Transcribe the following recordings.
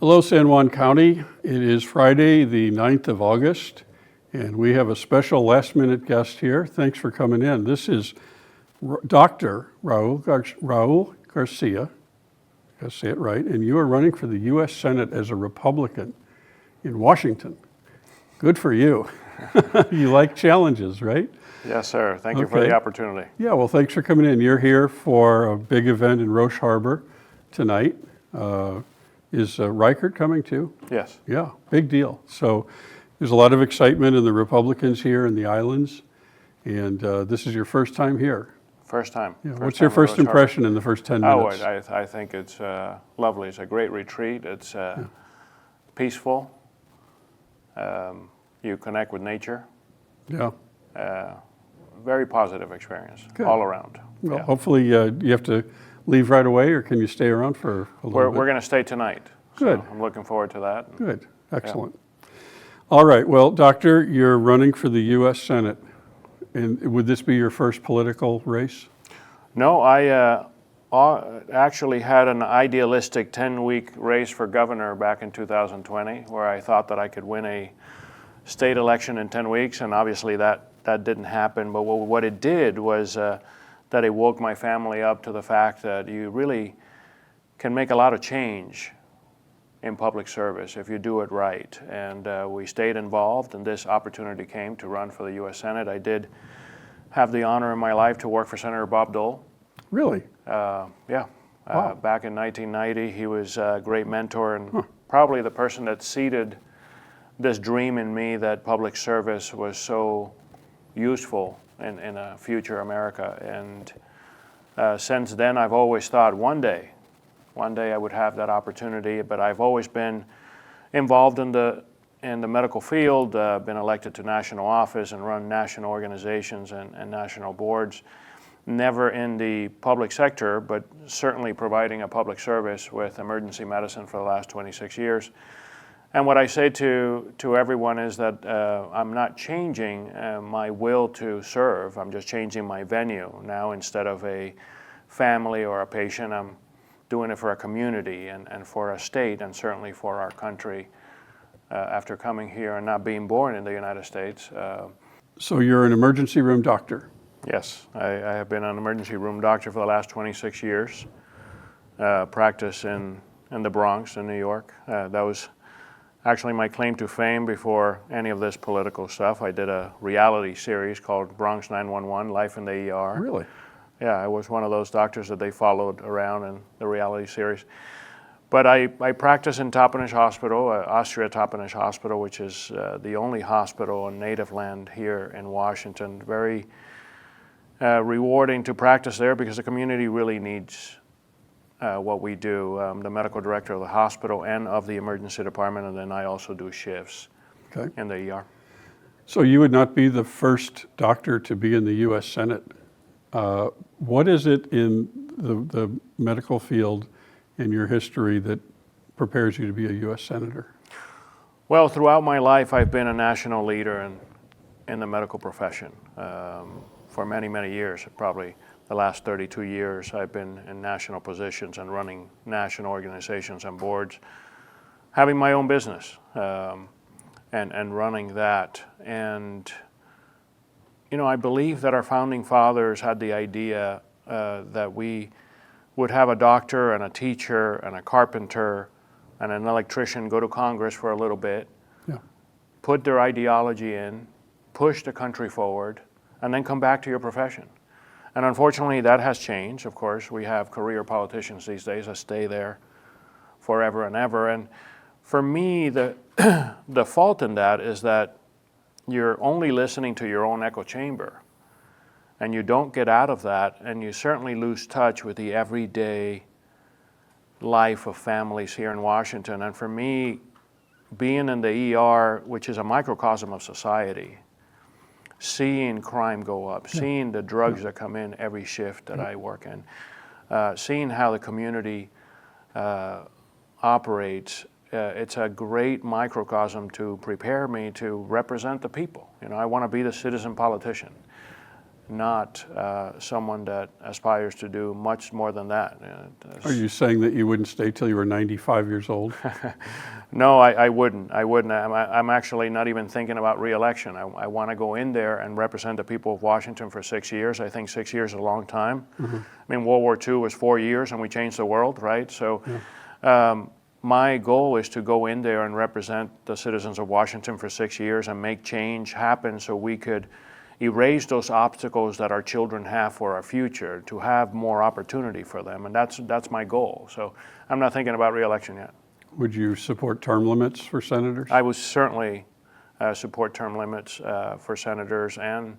Hello, San Juan County. It is Friday, the 9th of August, and we have a special last-minute guest here. Thanks for coming in. This is Dr. Raul Garcia, I say it right, and you are running for the U.S. Senate as a Republican in Washington. Good for you. You like challenges, right? Yes, sir. Thank you for the opportunity. Yeah, well, thanks for coming in. You're here for a big event in Roche Harbor tonight. Is Reichert coming too? Yes. Yeah, big deal. So there's a lot of excitement in the Republicans here in the islands, and this is your first time here. First time. Yeah. What's your first impression in the first 10 minutes? I think it's lovely. It's a great retreat. It's peaceful. You connect with nature. Yeah. Very positive experience. Good. All around. Well, yeah. hopefully you have to leave right away, or can you stay around for a little bit? We're going to stay tonight. Good. So I'm looking forward to that. Good. Excellent. Yeah. All right. Well, Doctor, you're running for the U.S. Senate. And would this be your first political race? No, I actually had an idealistic 10-week race for governor back in 2020, where I thought that I could win a state election in 10 weeks, and obviously that didn't happen. But what it did was that it woke my family up to the fact that you really can make a lot of change in public service if you do it right. And we stayed involved, and this opportunity came to run for the U.S. Senate. I did have the honor in my life to work for Senator Bob Dole. Really? Yeah. Wow. Back in 1990, he was a great mentor and probably the person that seeded this dream in me that public service was so useful in a future America. And since then, I've always thought one day I would have that opportunity, but I've always been involved in the medical field, been elected to national office and run national organizations and national boards, never in the public sector, but certainly providing a public service with emergency medicine for the last 26 years. And what I say to everyone is that I'm not changing my will to serve. I'm just changing my venue. Now, instead of a family or a patient, I'm doing it for a community and for a state, and certainly for our country after coming here and not being born in the United States. So you're an emergency room doctor? Yes, I have been an emergency room doctor for the last 26 years. Practice in the Bronx in New York. That was actually my claim to fame before any of this political stuff. I did a reality series called Bronx 911, Life in the ER. Really? Yeah, I was one of those doctors that they followed around in the reality series. But I practice in Toppenish Hospital, Austria Toppenish Hospital, which is the only hospital on native land here in Washington. Very rewarding to practice there because the community really needs what we do. I'm the medical director of the hospital and of the emergency department, and then I also do shifts in the ER. So you would not be the first doctor to be in the U.S. Senate. What is it in the medical field in your history that prepares you to be a U.S. Senator? Well, throughout my life, I've been a national leader in the medical profession. For many, many years, probably the last 32 years, I've been in national positions and running national organizations and boards, having my own business and running that. And, you know, I believe that our founding fathers had the idea that we would have a doctor and a teacher and a carpenter and an electrician go to Congress for a little bit, put their ideology in, push the country forward, and then come back to your profession. And unfortunately, that has changed. Of course, we have career politicians these days that stay there forever and ever. And for me, the fault in that is that you're only listening to your own echo chamber. And you don't get out of that, and you certainly lose touch with the everyday life of families here in Washington. And for me, being in the ER, which is a microcosm of society, seeing crime go up, seeing the drugs that come in every shift that I work in, seeing how the community operates, it's a great microcosm to prepare me to represent the people. You know, I want to be the citizen politician. not someone that aspires to do much more than that. Are you saying that you wouldn't stay till you were 95 years old? No, I wouldn't. I'm actually not even thinking about re-election. I want to go in there and represent the people of Washington for 6 years. I think 6 years is a long time. I mean, World War II was 4 years and we changed the world, right? So my goal is to go in there and represent the citizens of Washington for 6 years and make change happen so we could erase those obstacles that our children have for our future, to have more opportunity for them. And that's my goal. So I'm not thinking about re-election yet. Would you support term limits for senators? I would certainly support term limits for senators and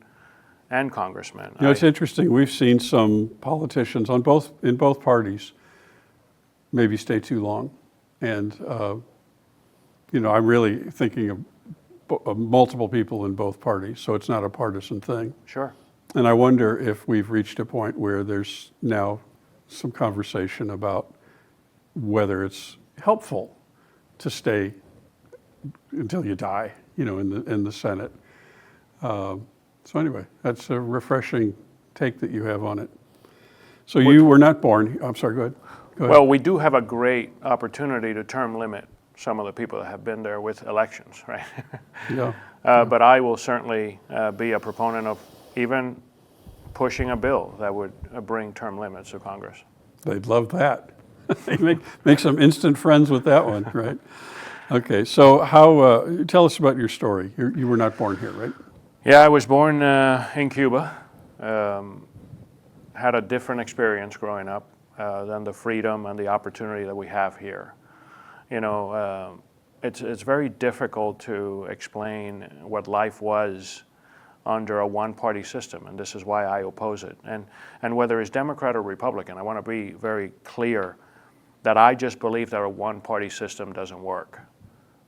congressmen. You know, it's interesting. We've seen some politicians in both parties maybe stay too long. And, you know, I'm really thinking of multiple people in both parties, so it's not a partisan thing. Sure. And I wonder if we've reached a point where there's now some conversation about whether it's helpful to stay until you die, you know, in the Senate. So anyway, that's a refreshing take that you have on it. So you were not born. I'm sorry. Go ahead. Well, we do have a great opportunity to term limit some of the people that have been there with elections, right? Yeah. But I will certainly be a proponent of even pushing a bill that would bring term limits to Congress. They'd love that. make some instant friends with that one, right? Okay, so tell us about your story. You were not born here, right? Yeah, I was born in Cuba. Had a different experience growing up than the freedom and the opportunity that we have here. You know, it's very difficult to explain what life was under a one-party system, and this is why I oppose it. And whether it's Democrat or Republican, I want to be very clear that I just believe that a one-party system doesn't work.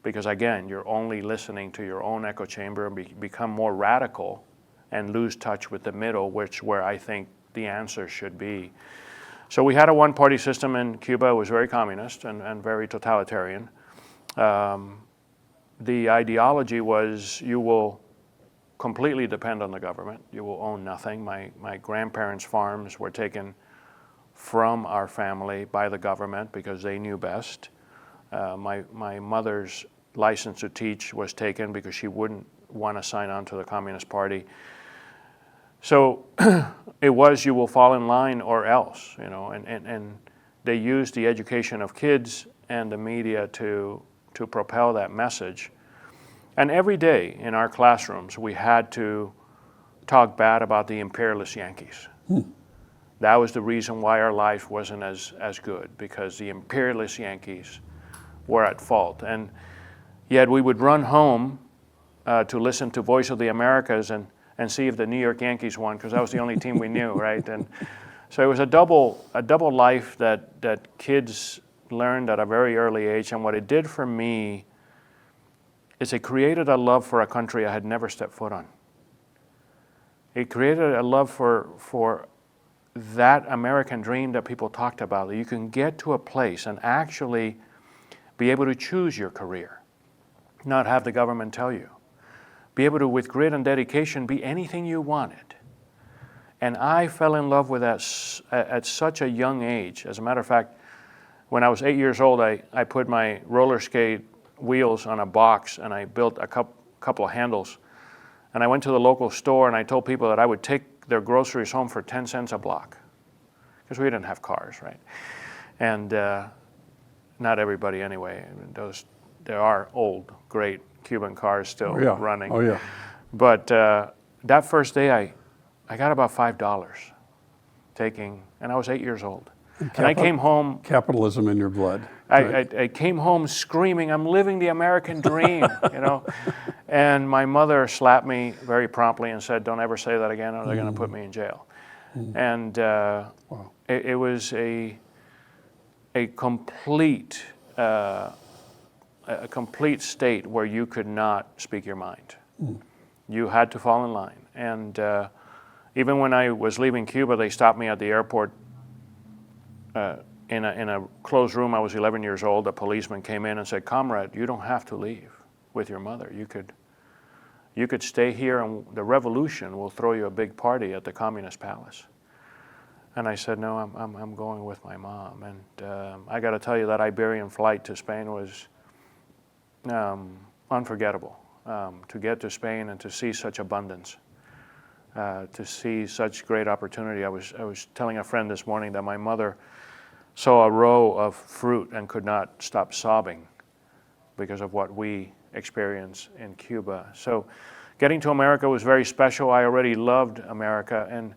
Because again, you're only listening to your own echo chamber and become more radical and lose touch with the middle, where I think the answer should be. So we had a one-party system in Cuba. It was very communist and very totalitarian. The ideology was you will completely depend on the government. You will own nothing. My grandparents' farms were taken from our family by the government because they knew best. My mother's license to teach was taken because she wouldn't want to sign on to the Communist Party. So it was you will fall in line or else, you know, and they used the education of kids and the media to propel that message. And every day in our classrooms, we had to talk bad about the imperialist Yankees. That was the reason why our life wasn't as good, because the imperialist Yankees were at fault. And yet we would run home to listen to Voice of the Americas and see if the New York Yankees won, because that was the only team we knew, right? And so it was a double life that kids learned at a very early age. And what it did for me is it created a love for a country I had never stepped foot on. It created a love for that American dream that people talked about, that you can get to a place and actually be able to choose your career, not have the government tell you. Be able to, with grit and dedication, be anything you wanted. And I fell in love with that at such a young age. As a matter of fact, when I was 8 years old, I put my roller skate wheels on a box and I built a couple of handles. And I went to the local store and I told people that I would take their groceries home for 10 cents a block, because we didn't have cars, right? And not everybody anyway. There are old, great Cuban cars still running. Oh yeah. But that first day, I got about $5 and I was 8 years old. And I came home. Capitalism in your blood. I came home screaming, "I'm living the American dream," you know. And my mother slapped me very promptly and said, "Don't ever say that again, or they're going to put me in jail." And it was a complete state where you could not speak your mind. You had to fall in line. And even when I was leaving Cuba, they stopped me at the airport. In a closed room. I was 11 years old. A policeman came in and said, "Comrade, you don't have to leave with your mother. You could stay here and the revolution will throw you a big party at the Communist Palace. And I said, no, I'm going with my mom. And I got to tell you, that Iberian flight to Spain was unforgettable. To get to Spain and to see such abundance, to see such great opportunity. I was telling a friend this morning that my mother saw a row of fruit and could not stop sobbing because of what we experience in Cuba. So getting to America was very special. I already loved America. And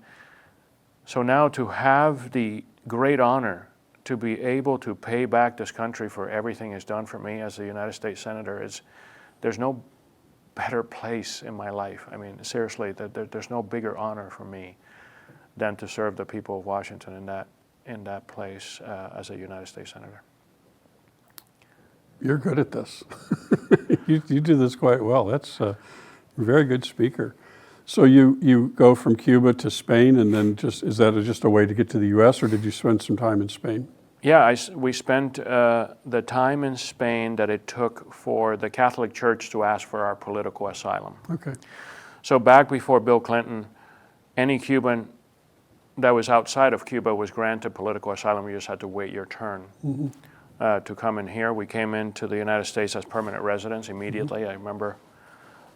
so now to have the great honor to be able to pay back this country for everything it's done for me as a United States Senator, there's no better place in my life. I mean, seriously, there's no bigger honor for me than to serve the people of Washington in that place as a United States Senator. You're good at this. You do this quite well. That's a very good speaker. So you go from Cuba to Spain, and then is that just a way to get to the U.S., or did you spend some time in Spain? Yeah, we spent the time in Spain that it took for the Catholic Church to ask for our political asylum. Okay. So back before Bill Clinton, any Cuban that was outside of Cuba was granted political asylum. You just had to wait your turn to come in here. We came into the United States as permanent residents immediately. I remember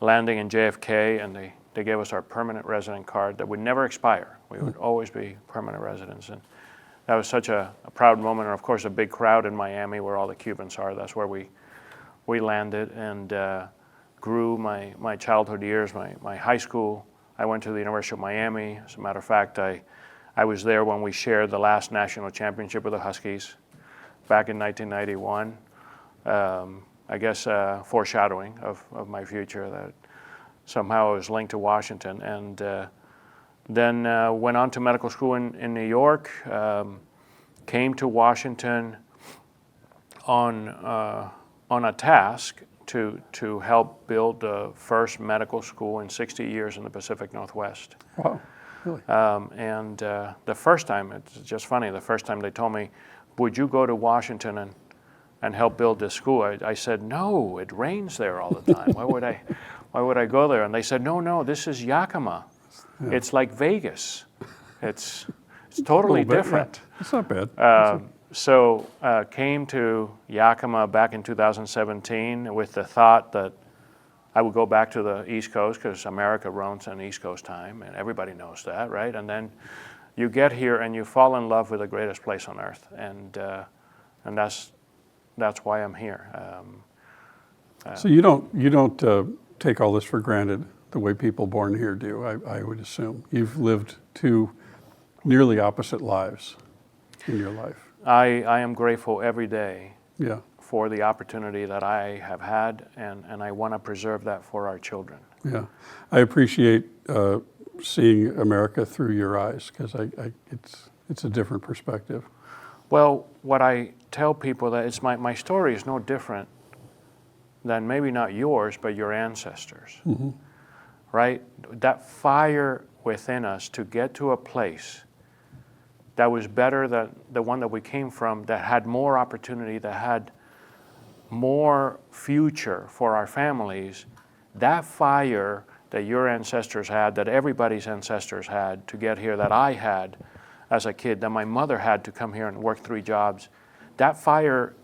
landing in JFK, and they gave us our permanent resident card that would never expire. We would always be permanent residents. And that was such a proud moment, and of course a big crowd in Miami where all the Cubans are. That's where we landed and grew my childhood years, my high school. I went to the University of Miami. As a matter of fact, I was there when we shared the last national championship with the Huskies back in 1991. I guess foreshadowing of my future, that somehow I was linked to Washington. And then went on to medical school in New York, came to Washington on a task to help build the first medical school in 60 years in the Pacific Northwest. Wow, really? And the first time, it's just funny, the first time they told me, would you go to Washington and help build this school? I said, no, it rains there all the time. Why would I go there? And they said, no, this is Yakima. Yeah. It's like Vegas. It's totally different. Yeah. It's not bad. So came to Yakima back in 2017 with the thought that I would go back to the East Coast because America runs on East Coast time, and everybody knows that, right? And then you get here and you fall in love with the greatest place on earth, and that's why I'm here. So you don't take all this for granted the way people born here do, I would assume. You've lived two nearly opposite lives in your life. I am grateful every day Yeah. for the opportunity that I have had, and I want to preserve that for our children. Yeah. I appreciate seeing America through your eyes, because it's a different perspective. Well, what I tell people that it's my story is no different than maybe not yours, but your ancestors. Mm-hmm. Right? That fire within us to get to a place that was better than the one that we came from, that had more opportunity, that had more future for our families, that fire that your ancestors had, that everybody's ancestors had to get here, that I had as a kid, that my mother had to come here and work 3 jobs, that fire,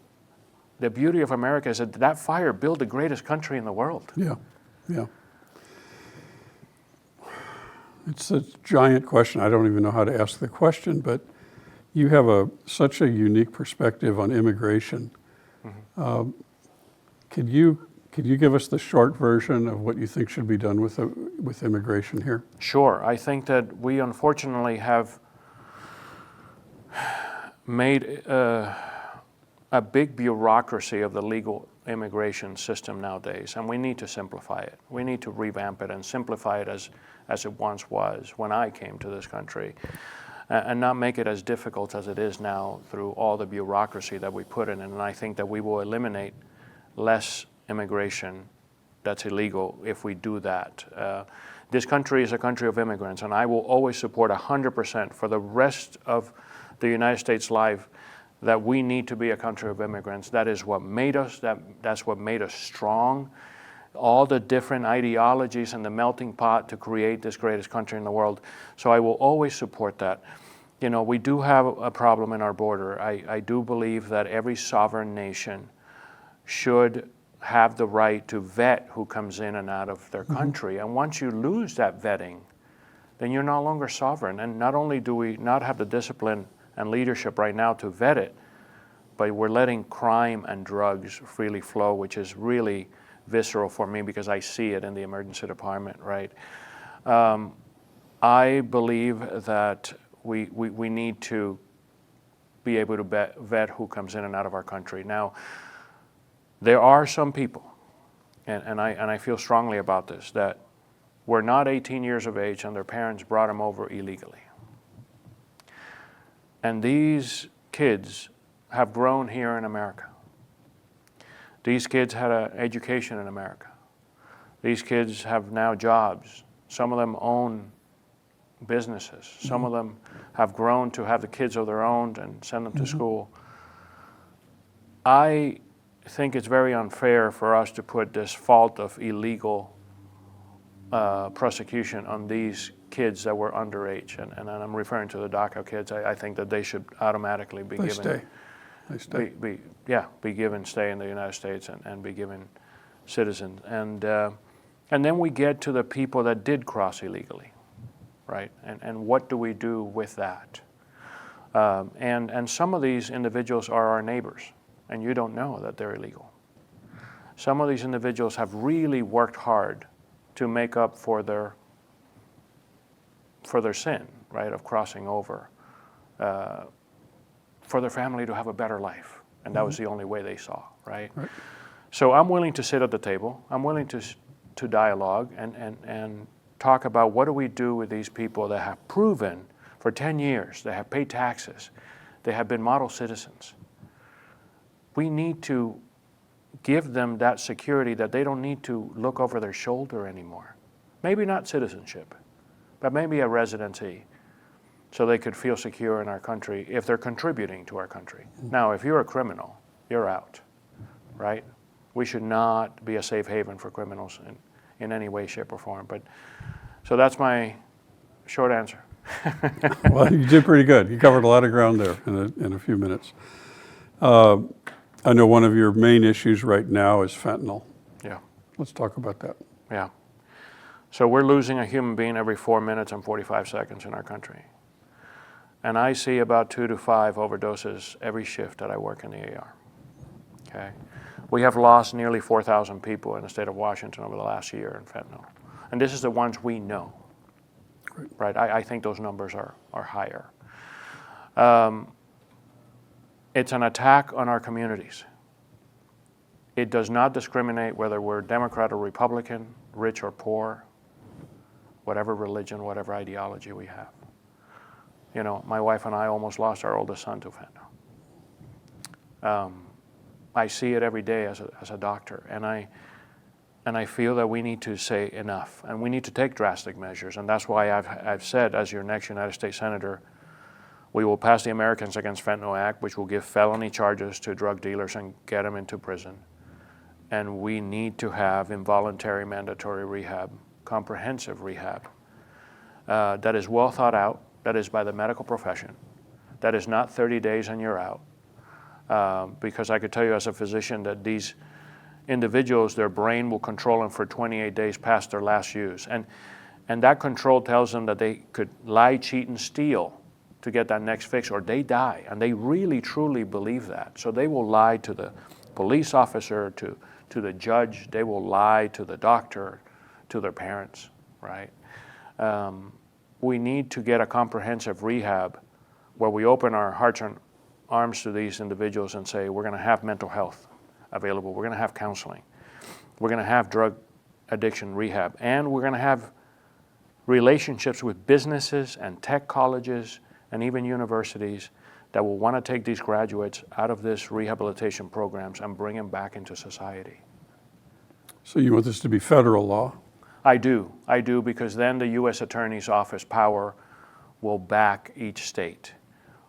the beauty of America is that fire built the greatest country in the world. Yeah, yeah. It's a giant question. I don't even know how to ask the question, but you have such a unique perspective on immigration. Mm-hmm. Could you give us the short version of what you think should be done with immigration here? Sure. I think that we unfortunately have made a big bureaucracy of the legal immigration system nowadays, and we need to simplify it. We need to revamp it and simplify it as it once was when I came to this country, and not make it as difficult as it is now through all the bureaucracy that we put in it. And I think that we will eliminate less immigration that's illegal if we do that. This country is a country of immigrants, and I will always support 100% for the rest of the United States life that we need to be a country of immigrants. That is what made us, that's what made us strong. all the different ideologies and the melting pot to create this greatest country in the world. So I will always support that. You know, we do have a problem in our border. I do believe that every sovereign nation should have the right to vet who comes in and out of their country. And once you lose that vetting, then you're no longer sovereign. And not only do we not have the discipline and leadership right now to vet it, but we're letting crime and drugs freely flow, which is really visceral for me because I see it in the emergency department, right? I believe that we need to be able to vet who comes in and out of our country. Now, there are some people, and I feel strongly about this, that were not 18 years of age and their parents brought them over illegally. And these kids have grown here in America. These kids had an education in America. These kids have now jobs. Some of them own businesses. Some of them have grown to have the kids of their own and send them to school. I think it's very unfair for us to put this fault of illegal prosecution on these kids that were underage. And I'm referring to the DACA kids. I think that they should automatically be given... They stay. Be given stay in the United States and be given citizens. And then we get to the people that did cross illegally, right? And what do we do with that? And some of these individuals are our neighbors, and you don't know that they're illegal. Some of these individuals have really worked hard to make up for their sin, right, of crossing over. For their family to have a better life. And that was the only way they saw, right? So I'm willing to sit at the table. I'm willing to dialogue and talk about what do we do with these people that have proven for 10 years, they have paid taxes, they have been model citizens. We need to give them that security that they don't need to look over their shoulder anymore. Maybe not citizenship, but maybe a residency, so they could feel secure in our country if they're contributing to our country. Now, if you're a criminal, you're out, right? We should not be a safe haven for criminals in any way, shape, or form. But so that's my short answer. Well, you did pretty good. You covered a lot of ground there in a few minutes. I know one of your main issues right now is fentanyl. Yeah. Let's talk about that. Yeah. So we're losing a human being every 4 minutes and 45 seconds in our country. And I see about 2 to 5 overdoses every shift that I work in the AR. Okay? We have lost nearly 4,000 people in the state of Washington over the last year in fentanyl. And this is the ones we know. Great. Right? I think those numbers are higher. It's an attack on our communities. It does not discriminate whether we're Democrat or Republican, rich or poor, whatever religion, whatever ideology we have. You know, my wife and I almost lost our oldest son to fentanyl. I see it every day as a doctor, and I feel that we need to say enough, and we need to take drastic measures, and that's why I've said, as your next United States Senator, we will pass the Americans Against Fentanyl Act, which will give felony charges to drug dealers and get them into prison. And we need to have involuntary mandatory rehab, comprehensive rehab, that is well thought out, that is by the medical profession, that is not 30 days and you're out. Because I could tell you as a physician that these individuals, their brain will control them for 28 days past their last use. And that control tells them that they could lie, cheat, and steal to get that next fix, or they die. And they really, truly believe that. So they will lie to the police officer, to the judge, they will lie to the doctor, to their parents, right? We need to get a comprehensive rehab where we open our hearts and arms to these individuals and say, we're going to have mental health available, we're going to have counseling, we're going to have drug addiction rehab, and we're going to have relationships with businesses and tech colleges and even universities that will want to take these graduates out of this rehabilitation programs and bring them back into society. So you want this to be federal law? I do, because then the U.S. Attorney's Office power will back each state,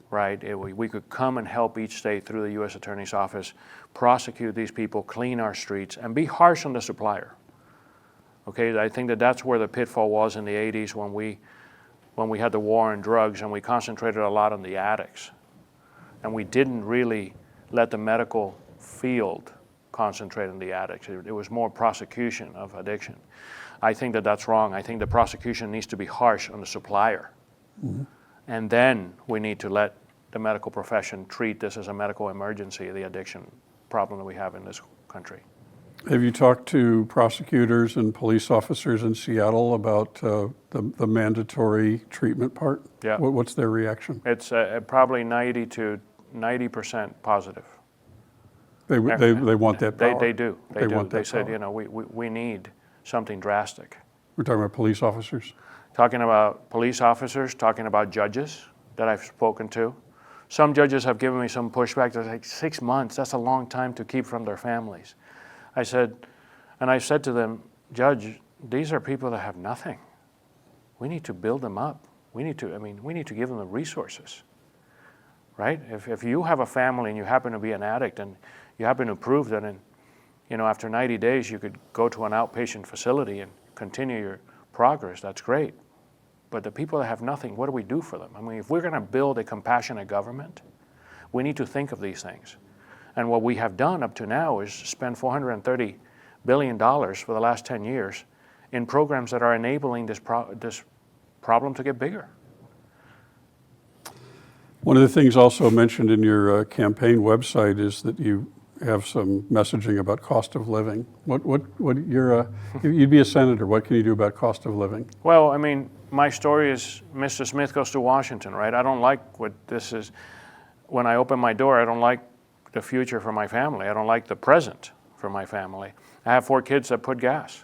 right? We could come and help each state through the U.S. Attorney's Office, prosecute these people, clean our streets, and be harsh on the supplier. Okay, I think that that's where the pitfall was in the 80s when we had the war on drugs and we concentrated a lot on the addicts. And we didn't really let the medical field concentrate on the addicts. It was more prosecution of addiction. I think that that's wrong. I think the prosecution needs to be harsh on the supplier. Mm-hmm. And then we need to let the medical profession treat this as a medical emergency, the addiction problem that we have in this country. Have you talked to prosecutors and police officers in Seattle about the mandatory treatment part? Yeah. What's their reaction? It's probably 90% positive. They want that power. They do. They do. Want that they said, power. We need something drastic. We're talking about police officers? Talking about police officers, talking about judges that I've spoken to. Some judges have given me some pushback. They're like, 6 months, that's a long time to keep from their families. I said to them, Judge, these are people that have nothing. We need to build them up. We need to give them the resources, right? If you have a family and you happen to be an addict and you happen to prove that after 90 days you could go to an outpatient facility and continue your progress, that's great. But the people that have nothing, what do we do for them? I mean, if we're going to build a compassionate government, we need to think of these things. And what we have done up to now is spend $430 billion for the last 10 years in programs that are enabling this problem to get bigger. One of the things also mentioned in your campaign website is that you have some messaging about cost of living. You'd be a senator. What can you do about cost of living? Well, I mean, my story is Mr. Smith goes to Washington, right? I don't like what this is. When I open my door, I don't like the future for my family. I don't like the present for my family. I have 4 kids that put gas.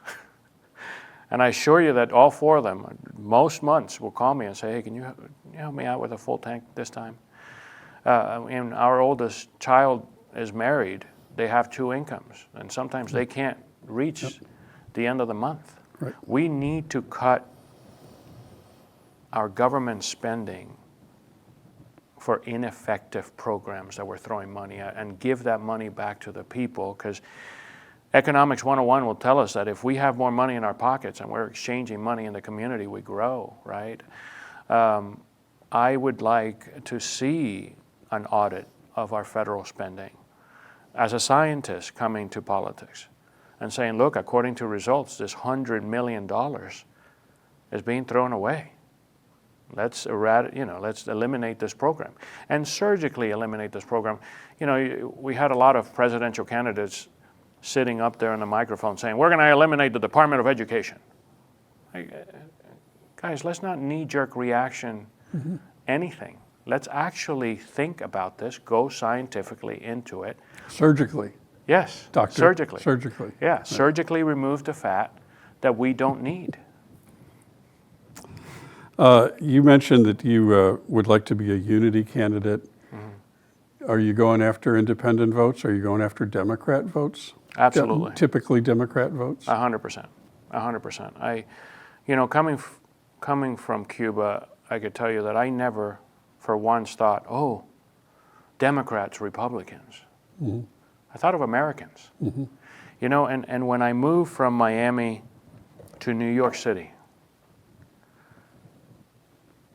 And I assure you that all 4 of them, most months, will call me and say, hey, can you help me out with a full tank this time? And our oldest child is married. They have 2 incomes. And sometimes they can't reach the end of the month. Right. We need to cut our government spending for ineffective programs that we're throwing money at and give that money back to the people, because Economics 101 will tell us that if we have more money in our pockets and we're exchanging money in the community, we grow, right? I would like to see an audit of our federal spending as a scientist coming to politics and saying, look, according to results, this $100 million is being thrown away. Let's eliminate this program and surgically eliminate this program. We had a lot of presidential candidates sitting up there on the microphone saying, we're going to eliminate the Department of Education. Guys, let's not knee-jerk reaction anything. Let's actually think about this, go scientifically into it. Surgically. Yes, Doctor, surgically. Surgically. Yeah, surgically remove the fat that we don't need. You mentioned that you would like to be a unity candidate. Mm-hmm. Are you going after independent votes? Are you going after Democrat votes? Absolutely. Typically Democrat votes? 100%. 100%. Coming from Cuba, I could tell you that I never for once thought, oh, Democrats, Republicans. Mm-hmm. I thought of Americans. Mm-hmm. And when I moved from Miami to New York City,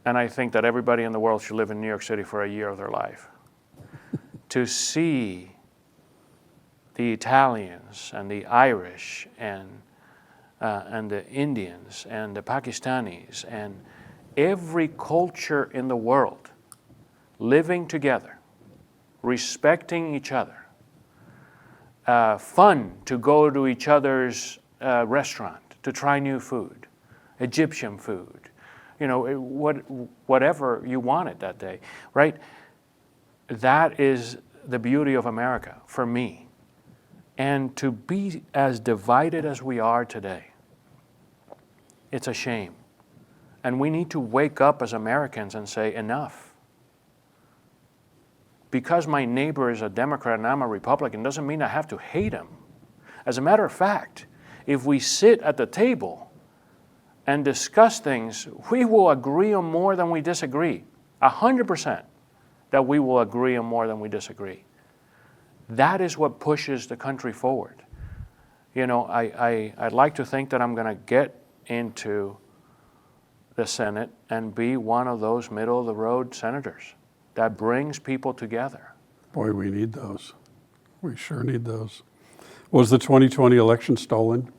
and I think that everybody in the world should live in New York City for a year of their life, to see the Italians and the Irish and the Indians and the Pakistanis and every culture in the world living together, respecting each other, fun to go to each other's restaurant to try new food, Egyptian food, whatever you wanted that day, right? That is the beauty of America for me. And to be as divided as we are today, it's a shame. And we need to wake up as Americans and say, enough. Because my neighbor is a Democrat and I'm a Republican doesn't mean I have to hate him. As a matter of fact, if we sit at the table and discuss things, we will agree on more than we disagree. 100% that we will agree on more than we disagree. That is what pushes the country forward. You know, I'd like to think that I'm going to get into the Senate and be one of those middle-of-the-road senators that brings people together. Boy, we need those. We sure need those. Was the 2020 election stolen?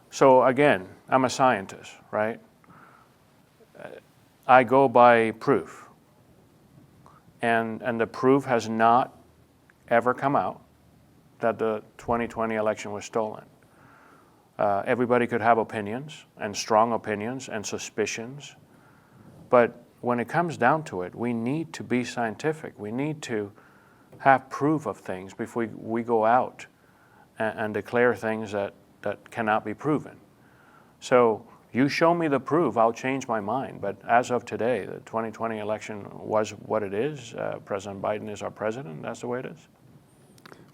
So again, I'm a scientist, right? I go by proof. And the proof has not ever come out that the 2020 election was stolen. Everybody could have opinions, and strong opinions, and suspicions. But when it comes down to it, we need to be scientific. We need to have proof of things before we go out and declare things that cannot be proven. So you show me the proof, I'll change my mind. But as of today, the 2020 election was what it is. President Biden is our president. That's the way it is.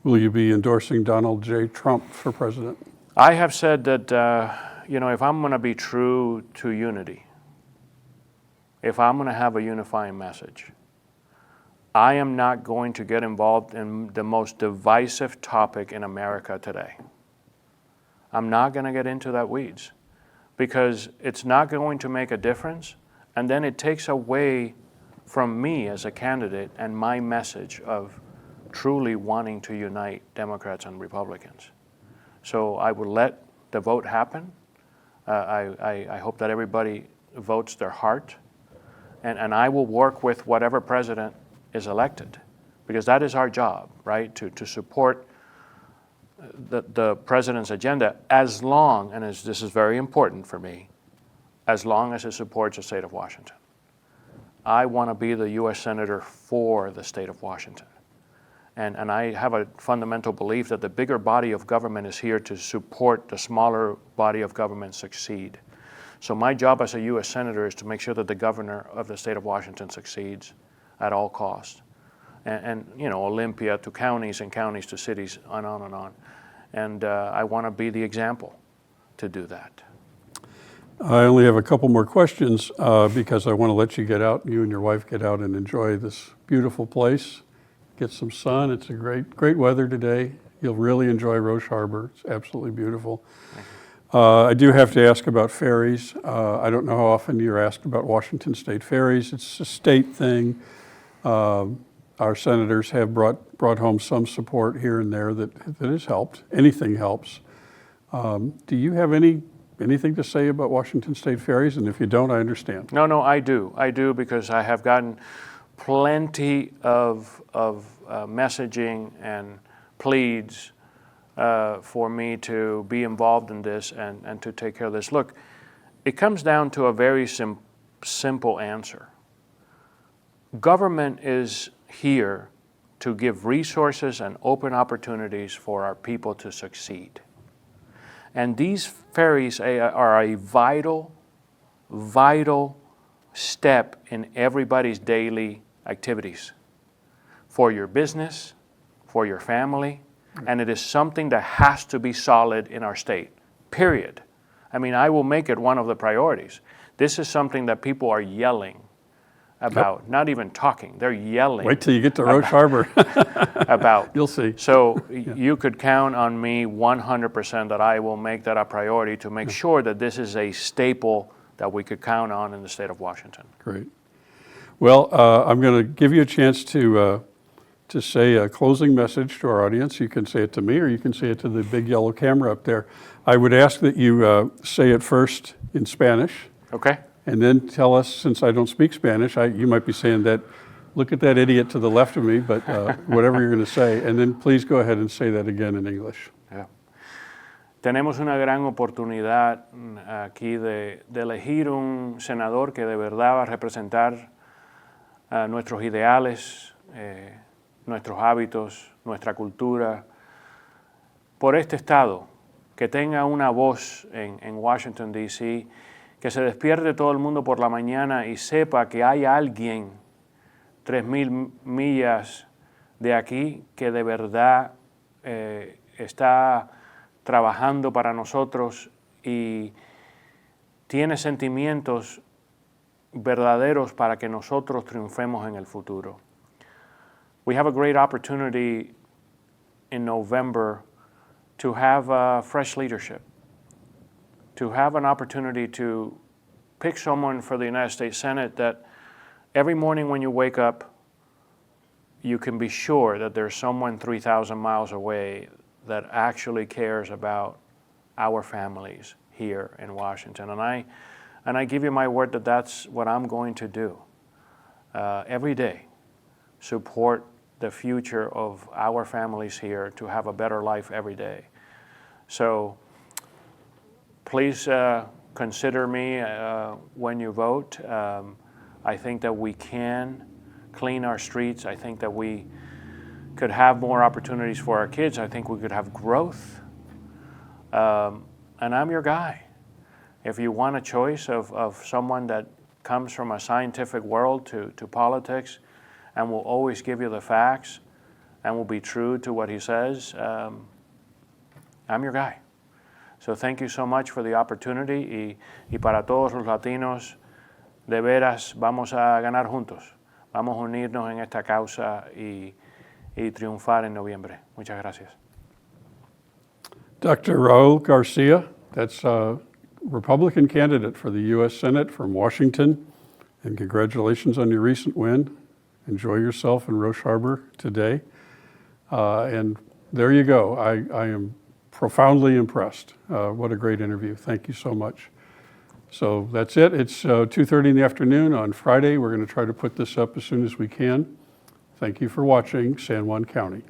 Will you be endorsing Donald J. Trump for president? I have said that, you know, if I'm going to be true to unity, if I'm going to have a unifying message, I am not going to get involved in the most divisive topic in America today. I'm not going to get into that weeds because it's not going to make a difference, and then it takes away from me as a candidate and my message of truly wanting to unite Democrats and Republicans. So I will let the vote happen. I hope that everybody votes their heart, and I will work with whatever president is elected, because that is our job, right? To support the president's agenda, as long, and this is very important for me, as long as it supports the state of Washington. I want to be the U.S. Senator for the state of Washington. And I have a fundamental belief that the bigger body of government is here to support the smaller body of government succeed. So my job as a U.S. Senator is to make sure that the governor of the state of Washington succeeds at all costs. And you know, Olympia to counties and counties to cities, on and on. And I want to be the example to do that. I only have a couple more questions because I want to let you get out, you and your wife get out and enjoy this beautiful place. Get some sun. It's a great weather today. You'll really enjoy Roche Harbor. It's absolutely beautiful. I do have to ask about ferries. I don't know how often you're asked about Washington State ferries. It's a state thing. Our senators have brought home some support here and there that has helped. Anything helps. Do you have anything to say about Washington State ferries? And if you don't, I understand. No, I do. I do, because I have gotten plenty of messaging and pleads for me to be involved in this and to take care of this. Look, it comes down to a very simple answer. Government is here to give resources and open opportunities for our people to succeed. And these ferries are a vital step in everybody's daily activities, for your business, for your family, and it is something that has to be solid in our state, period. I mean, I will make it one of the priorities. This is something that people are yelling about, not even talking, they're yelling. Wait till you get to Roche Harbor. About. You'll see. So you could count on me 100% that I will make that a priority to make sure that this is a staple that we could count on in the state of Washington. Great. Well, I'm going to give you a chance to say a closing message to our audience. You can say it to me, or you can say it to the big yellow camera up there. I would ask that you say it first in Spanish. Okay. And then tell us, since I don't speak Spanish, you might be saying that, look at that idiot to the left of me, but whatever you're going to say. And then please go ahead and say that again in English. Yeah. Tenemos una gran oportunidad aquí de elegir un senador que de verdad va a representar nuestros ideales, nuestros hábitos, nuestra cultura, por este estado, que tenga una voz en Washington, D.C., que se despierte todo el mundo por la mañana y sepa que hay alguien 3,000 millas de aquí que de verdad está trabajando para nosotros y tiene sentimientos verdaderos para que nosotros triunfemos en el futuro. We have a great opportunity in November to have fresh leadership, to have an opportunity to pick someone for the United States Senate that every morning when you wake up, you can be sure that there's someone 3,000 miles away that actually cares about our families here in Washington. And I give you my word that that's what I'm going to do every day, support the future of our families here to have a better life every day. So please consider me when you vote. I think that we can clean our streets. I think that we could have more opportunities for our kids. I think we could have growth. And I'm your guy. If you want a choice of someone that comes from a scientific world to politics and will always give you the facts and will be true to what he says, I'm your guy. So thank you so much for the opportunity y para todos los latinos, de veras vamos a ganar juntos. Vamos a unirnos en esta causa y triunfar en noviembre. Muchas gracias. Dr. Raul Garcia, that's a Republican candidate for the U.S. Senate from Washington, and congratulations on your recent win. Enjoy yourself in Roche Harbor today. And there you go. I am profoundly impressed. What a great interview. Thank you so much. So that's it. It's 2:30 in the afternoon on Friday. We're going to try to put this up as soon as we can. Thank you for watching San Juan County.